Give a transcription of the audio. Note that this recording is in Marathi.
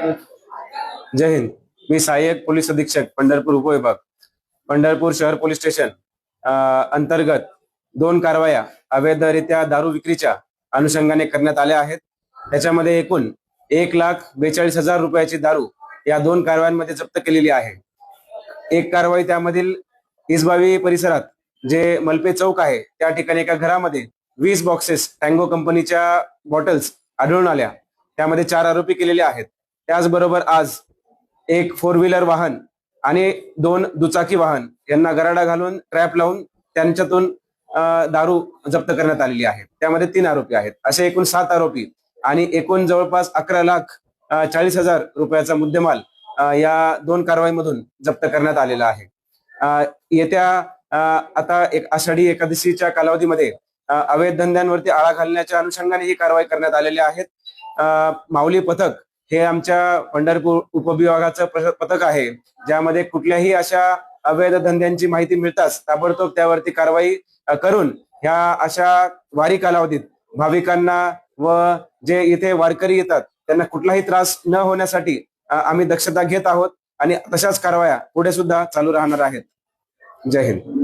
जय हिंद. मी सहाय्यक पोलीस अधीक्षक पंढरपूर उपविभाग, पंढरपूर शहर पोलीस स्टेशन अंतर्गत 2 कारवाया अवैधरित्या दारू विक्रीच्या अनुषंगाने करण्यात आल्या आहेत. त्याच्यामध्ये एकूण 1,42,000 रुपयाची दारू या 2 कारवायांमध्ये जप्त केलेली आहे. एक कारवाई त्यामधील इसबावी परिसरात जे मलपे चौक आहे त्या ठिकाणी एका घरामध्ये 20 बॉक्सेस टँगो कंपनीच्या बॉटल्स आढळून आल्या. त्यामध्ये 4 आरोपी केलेले आहेत. त्याचबरोबर आज एक 4 व्हीलर वाहन आणि 2 दुचाकी वाहन यांना गराडा घालून ट्रॅप लावून त्यांच्यातून दारू जप्त करण्यात आलेली आहे. त्यामध्ये 3 आरोपी आहेत. असे एकूण 7 आरोपी आणि एकूण जवळपास 11,40,000 रुपयाचा मुद्देमाल या 2 कारवाईमधून जप्त करण्यात आलेला आहे. येत्या आता एक आषाढी एकादशीच्या कालावधीमध्ये अवैध धंद्यांवरती आळा घालण्याच्या अनुषंगाने ही कारवाई करण्यात आलेली आहे. माऊली पथक हे आमच्या पंढरपूर उपविभागाचं पथक आहे, ज्यामध्ये कुठल्याही अशा अवैध धंद्यांची माहिती मिळताच ताबडतोब त्यावरती कारवाई करून ह्या अशा वारी कालावधीत भाविकांना व जे इथे वारकरी येतात त्यांना कुठलाही त्रास न होण्यासाठी आम्ही दक्षता घेत आहोत आणि तशाच कारवाया पुढे सुद्धा चालू राहणार आहेत. जय हिंद.